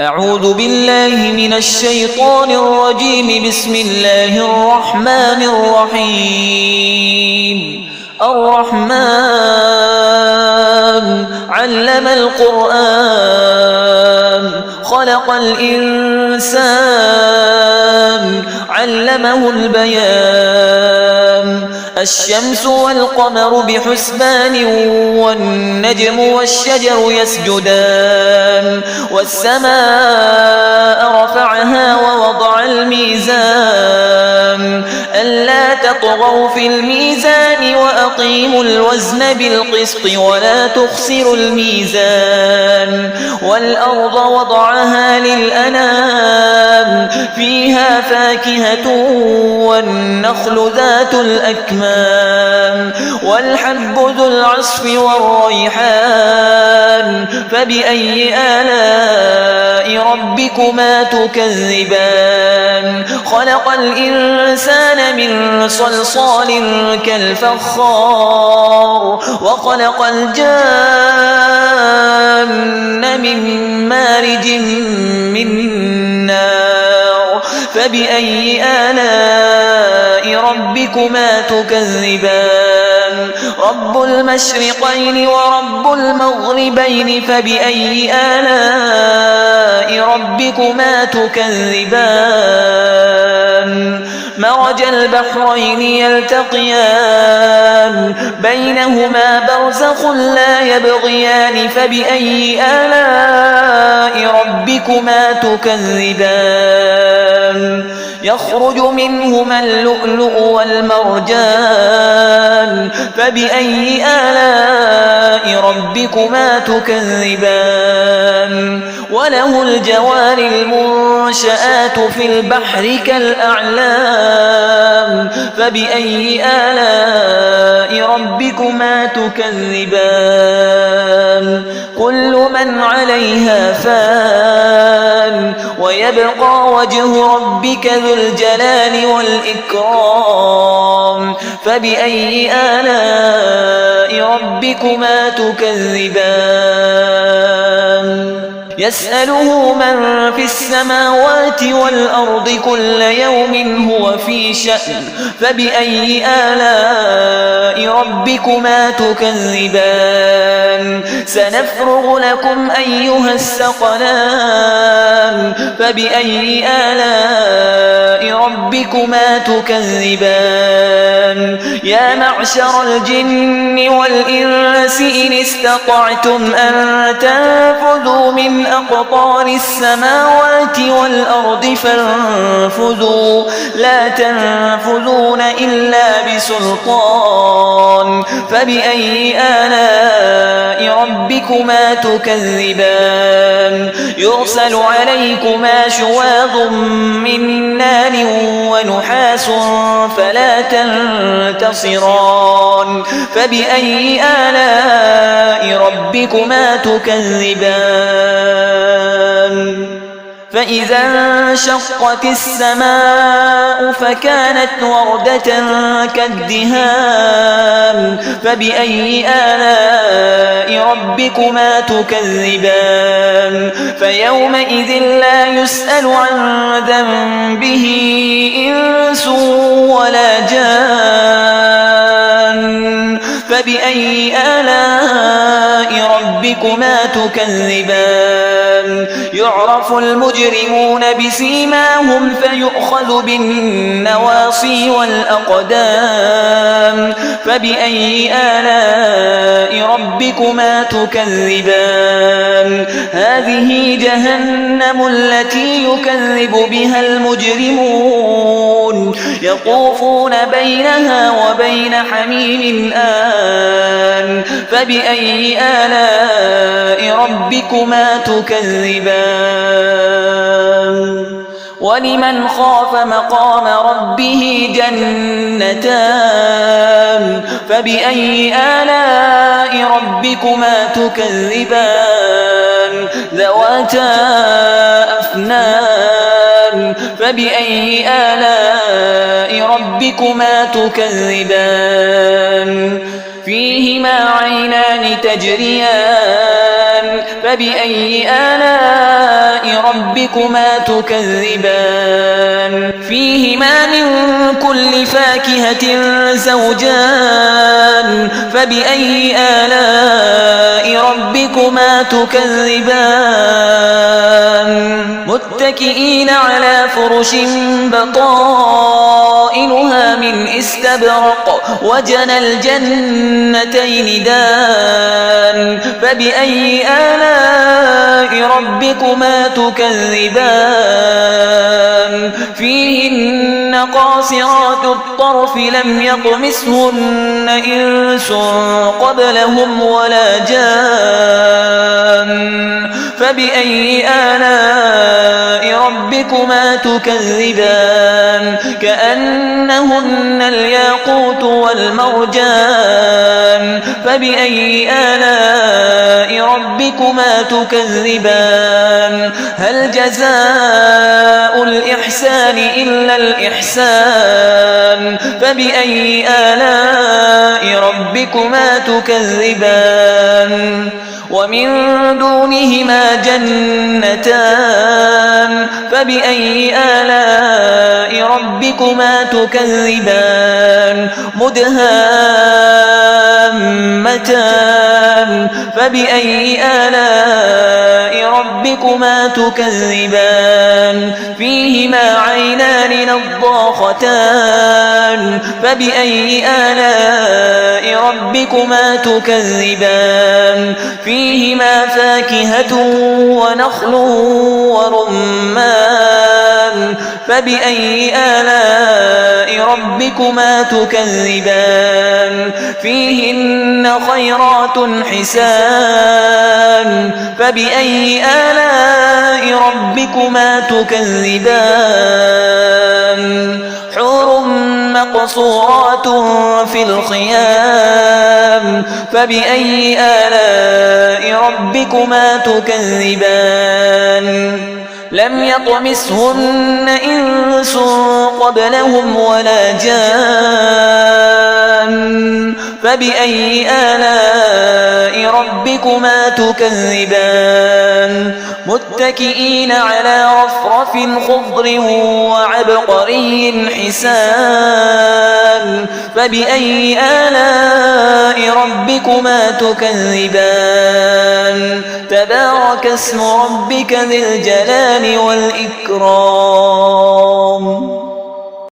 أعوذ بالله من الشيطان الرجيم. بسم الله الرحمن الرحيم. الرحمن علم القرآن خلق الإنسان علمه البيان. الشمس والقمر بحسبان والنجم والشجر يسجدان. والسماء رفعها ووضع الميزان ألا تطغوا في الميزان وأقيموا الوزن بالقسط ولا تخسروا الميزان. والأرض وضعها للأنام فيها فاكهة والنخل ذات الأكمام والحب ذو العصف والريحان. فبأي آلاء ربكما تكذبان؟ خلق الإنسان من صلصال كالفخار وخلق الجان من مارج من نار. فبأي آلاء ربكما تكذبان؟ رب المشرقين ورب المغربين. فبأي آلاء ربكما تكذبان؟ مرج البحرين يلتقيان بينهما برزخ لا يبغيان. فبأي آلاء ربكما تكذبان؟ يخرج منهما اللؤلؤ والمرجان. فبأي آلاء ربكما تكذبان؟ وله الجوار المنشآت في البحر كالأعلام. فبأي آلاء ربكما تكذبان؟ كل من عليها فان ويبقى وجه ربك ذو الجلال والإكرام. فبأي آلاء ربكما تكذبان؟ يسأله من في السماوات والأرض كل يوم هو في شأن. فبأي آلاء ربكما تكذبان؟ سنفرغ لكم أيها الثقلان. فبأي آلاء ربكما تكذبان؟ يا معشر الجن والإنس إن استطعتم أن تنفذوا من أقطار السماوات والأرض فانفذوا لا تنفذون إلا بسلطان. فبأي آلاء ربكما تكذبان؟ يرسل عليكما شواظ من نار ونحاس فلا تنتصران. فبأي آلاء ربكما تكذبان؟ فإذا انشقت السماء فكانت وردة كالدهان. فبأي آلاء ربكما تكذبان؟ فيومئذ لا يسأل عن ذنبه إنس ولا جان. فبأي آلاء ربكما تكذبان؟ يعرف المجرمون بسيماهم فيؤخذ بالنواصي والأقدام. فبأي آلاء ربكما تكذبان؟ هذه جهنم التي يكذب بها المجرمون يطوفون بينها وبين حميم آن. فبأي آلاء ربكما تكذبان؟ ولمن خاف مقام ربه جنتان. فبأي آلاء ربكما تكذبان؟ ذواتا أفنان. فبأي آلاء ربكما تكذبان؟ فيهما عينان تجريان. فبأي آلاء ربكما تكذبان فيهما من كل فاكهة زوجان فبأي آلاء ربكما تكذبان متكئين على فرش بطائنها من استبرق وجنى الجنتين دان فبأي آلاء ربكما تكذبان فيهن قاصرات الطرف لم يطمثهن إنس قبلهم ولا جان فبأي آلاء ربكما تكذبان كأنهن الياقوت والمرجان فبأي آلاء ربكما تكذبان هل جزاء الإحسان إلا الإحسان فبأي آلاء ربكما تكذبان ومن دونهما جنتان فبأي آلاء ربكما تكذبان مدهامتان فبأي آلاء ربكما تكذبان فيهما عينان نضاختان فبأي آلاء ربكما تكذبان فيهما فاكهة ونخل ورمان فبأي آلاء ربكما تكذبان فيهن خيرات حسان فبأي آلاء ربكما تكذبان حور مقصورات في الخيام فبأي آلاء ربكما تكذبان لم يطمثهن إنس قبلهم ولا جان فبأي آلاء ربكما تكذبان متكئين على رفرف خضر وعبقري حسان فبأي آلاء ربكما تكذبان تبارك اسم ربك ذي الجلال والإكرام